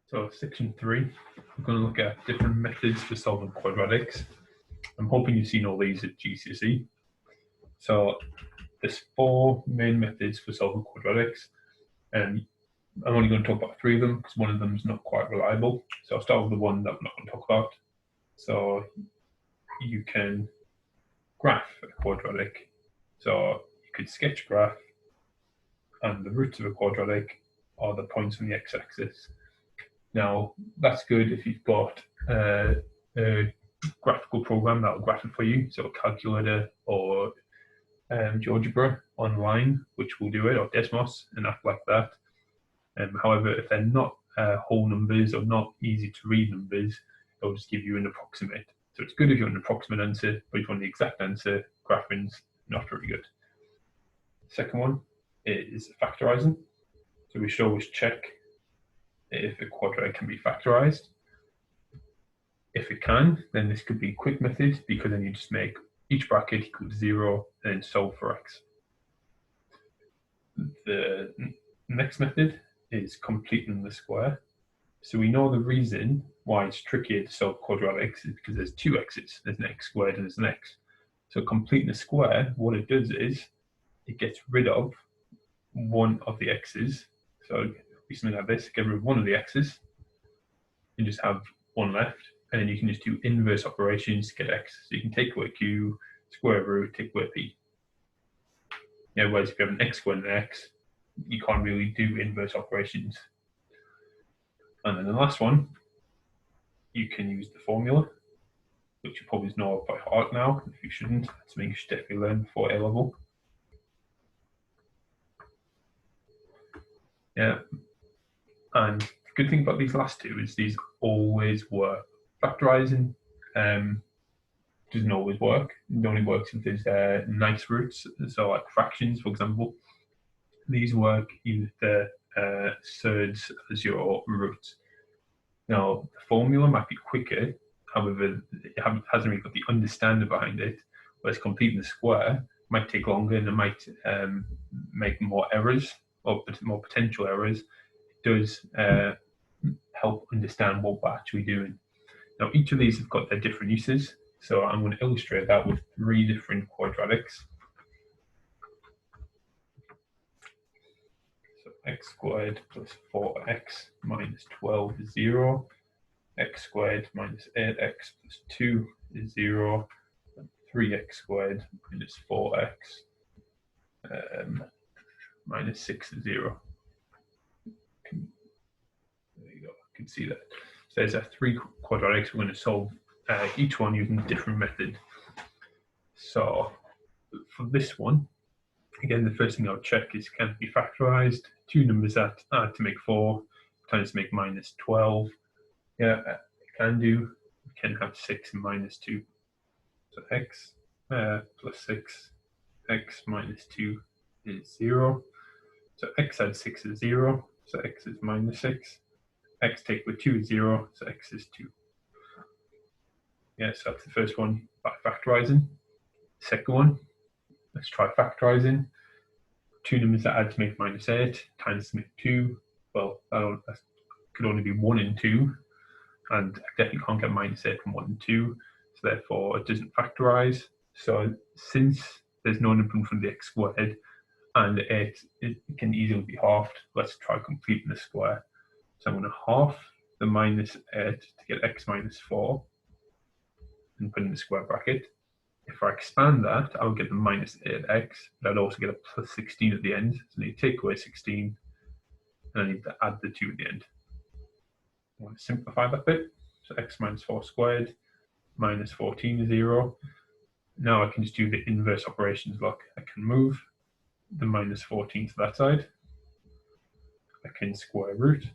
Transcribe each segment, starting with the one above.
So section 3, we're going to look at different methods for solving quadratics. I'm hoping you've seen all these at GCSE. So there's 4 main methods for solving quadratics, and I'm only going to talk about 3 of them because one of them is not quite reliable. So I'll start with the one that I'm not going to talk about. So you can graph a quadratic. So you could sketch a graph, and the roots of a quadratic are the points on the x-axis. Now, that's good if you've got a graphical program that will graph it for you, so a calculator or GeoGebra online, which will do it, or Desmos, and act like that. However, if they're not whole numbers or not easy to read numbers, it'll just give you an approximate. So it's good if you want an approximate answer, but if you want the exact answer, graphing's not very good. Second one is factorizing. So we should always check if a quadratic can be factorized. If it can, then this could be a quick method, because then you just make each bracket equal to 0 and then solve for x. The next method is completing the square. So we know the reason why it's trickier to solve quadratics is because there's 2 x's. There's an x squared and there's an x. So completing the square, what it does is it gets rid of one of the x's. So it'll be something like this: get rid of one of the x's and just have one left. And then you can just do inverse operations to get x. So you can take away q, square root, take away p. Whereas if you have an x squared and an x, you can't really do inverse operations. And then the last one, you can use the formula, which you probably know by heart now. If you shouldn't, it's something you should definitely learn before A level. Yeah. And the good thing about these last 2 is these always work. Factorizing doesn't always work. It only works if there's nice roots, so like fractions, for example. These work if the surds as your roots. Now, the formula might be quicker, however, it hasn't really got the understanding behind it, whereas completing the square might take longer and it might make more errors, or more potential errors. It does help understand what we're actually doing. Now, each of these have got their different uses, so I'm going to illustrate that with 3 different quadratics. So x squared plus 4x minus 12 is 0. X squared minus 8x plus 2 is 0. And 3x squared minus 4x minus 6 is 0. There you go, you can see that. So there's 3 quadratics. We're going to solve each one using a different method. So for this one, again, the first thing I'll check is, can it be factorized? 2 numbers that add to make 4 times to make minus 12. Yeah, it can do. We can have 6 and minus 2. So x plus 6, x minus 2 is 0. So x add 6 is 0, so x is minus 6. X take with 2 is 0, so x is 2. Yeah, so that's the first one by factorizing. Second one, let's try factorizing. 2 numbers that add to make minus 8 times to make 2. Well, that could only be 1 and 2, and I definitely can't get minus 8 from 1 and 2, so therefore it doesn't factorize. So since there's no number from the x squared and it can easily be halved, let's try completing the square. So I'm going to half the minus 8 to get x minus 4 and put in the square bracket. If I expand that, I'll get the minus 8x, but I'd also get a plus 16 at the end. So I need to take away 16, and I need to add the 2 at the end. I want to simplify that bit. So x minus 4 squared minus 14 is 0. Now I can just do the inverse operations. Look, I can move the minus 14 to that side. I can square root.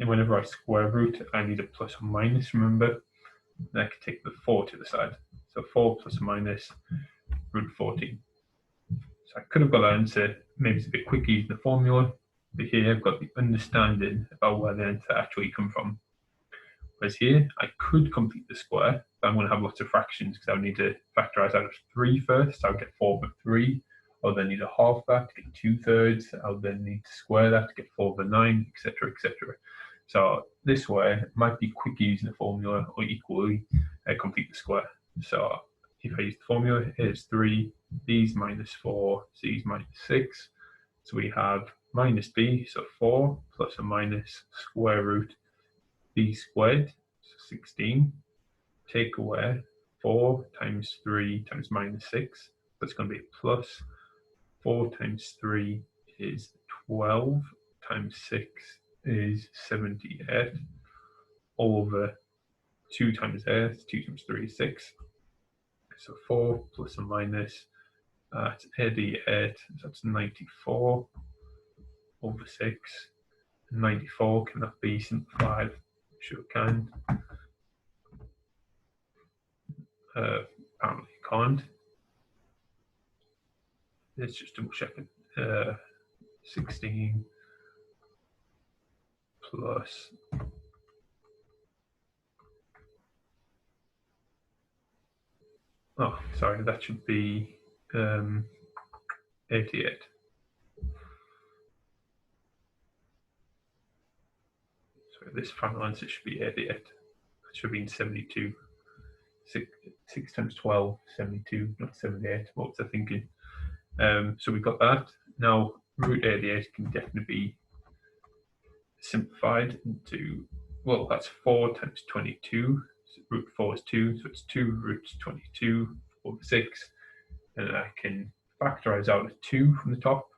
And whenever I square root, I need a plus or minus, remember. Then I can take the 4 to the side. So 4 plus or minus root 14. So I could have got that answer. Maybe it's a bit quicker using the formula, but here I've got the understanding about where the answer actually come from. Whereas here, I could complete the square, but I'm going to have lots of fractions because I'll need to factorize out of 3 first. So I'll get 4 over 3. I'll then need to half that to get 2/3. I'll then need to square that to get 4 over 9, etc., etc. So this way, it might be quick using the formula or equally complete the square. So if I use the formula, here's 3, b's minus 4, c's minus 6. So we have minus b, so 4, plus or minus square root b squared, so 16. Take away 4 times 3 times minus 6. That's going to be plus 4 times 3 is 12 times 6 is 78 over 2 times 8, 2 times 3 is 6. So 4 plus or minus, that's 88, that's 94 over 6. 94, can that be simplified? Sure can. Apparently can't. Let's just double check it. 16 plus sorry, that should be 88. So this final answer should be 88. That should be 72. 6 times 12, 72, not 78. What was I thinking? So we've got that. Now, root 88 can definitely be simplified into, well, that's 4 times 22. So root 4 is 2, so it's 2 roots 22 over 6. And I can factorize out a 2 from the top,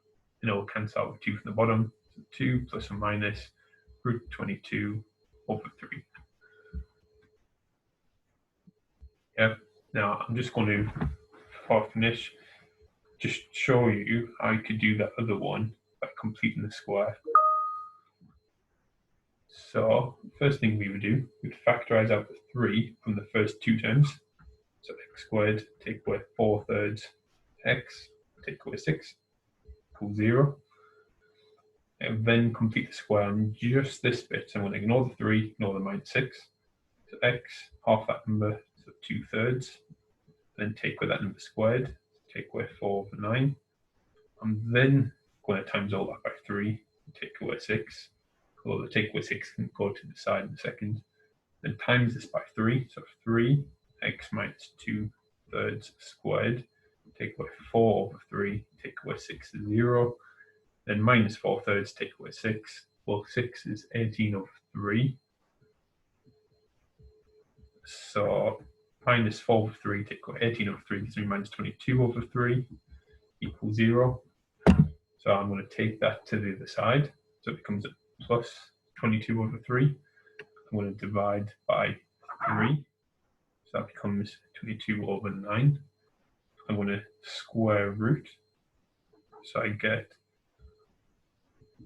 and it will cancel out a 2 from the bottom. So 2 plus or minus root 22 over 3. Yeah. Now I'm just going to, before I finish, just show you how you could do that other one by completing the square. So first thing we would do, we'd factorize out the 3 from the first 2 terms. So x squared, take away 4/3 x, take away 6, equals 0. And then complete the square on just this bit. So I'm going to ignore the 3, ignore the minus 6. So x, half that number, so 2/3. Then take away that number squared, take away 4 over 9. I'm then going to times all that by 3, take away 6. Although the take away 6 can go to the side in a second. Then times this by 3, so 3, x minus 2/3 squared, take away 4 over 3, take away 6 is 0. Then minus 4/3, take away 6. Well, 6 is 18 over 3. So minus 4 over 3, take away 18 over 3, gives me minus 22 over 3, equals 0. So I'm going to take that to the other side. So it becomes a plus 22 over 3. I'm going to divide by 3. So that becomes 22 over 9. I'm going to square root. So I get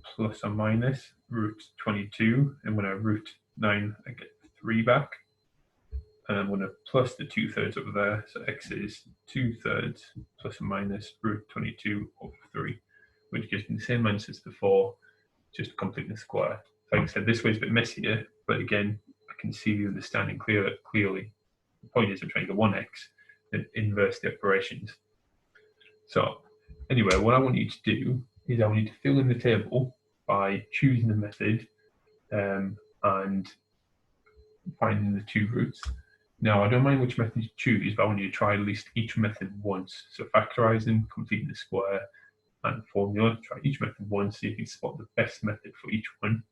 plus or minus root 22. And when I root 9, I get 3 back. And I'm going to plus the 2/3 over there. So x is 2/3 plus or minus root 22 over 3, which gives me the same answer as before, just completing the square. Like I said, this way is a bit messier, but again, I can see the understanding clearly. The point is I'm trying to get 1x and inverse the operations. So anyway, what I want you to do is I want you to fill in the table by choosing the method and finding the 2 roots. Now, I don't mind which method you choose, but I want you to try at least each method once. So factorizing, completing the square, and formula. Try each method once so you can spot the best method for each one.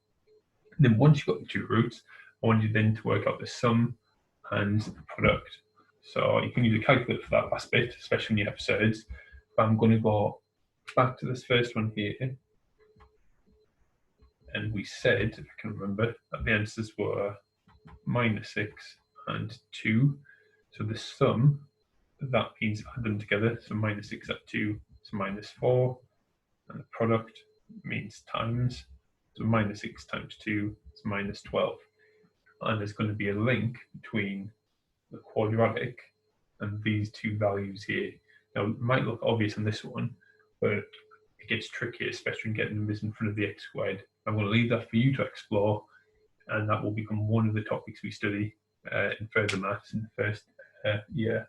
And then once you've got the 2 roots, I want you then to work out the sum and the product. So you can use a calculator for that last bit, especially when you have surds. But I'm going to go back to this first one here. And we said, if I can remember, that the answers were minus 6 and 2. So the sum, that means add them together. So minus 6 at 2 is minus 4. And the product means times. So minus 6 times 2 is minus 12. And there's going to be a link between the quadratic and these 2 values here. Now, it might look obvious on this one, but it gets trickier, especially when getting numbers in front of the x squared. I'm going to leave that for you to explore, and that will become one of the topics we study in further maths in the first year.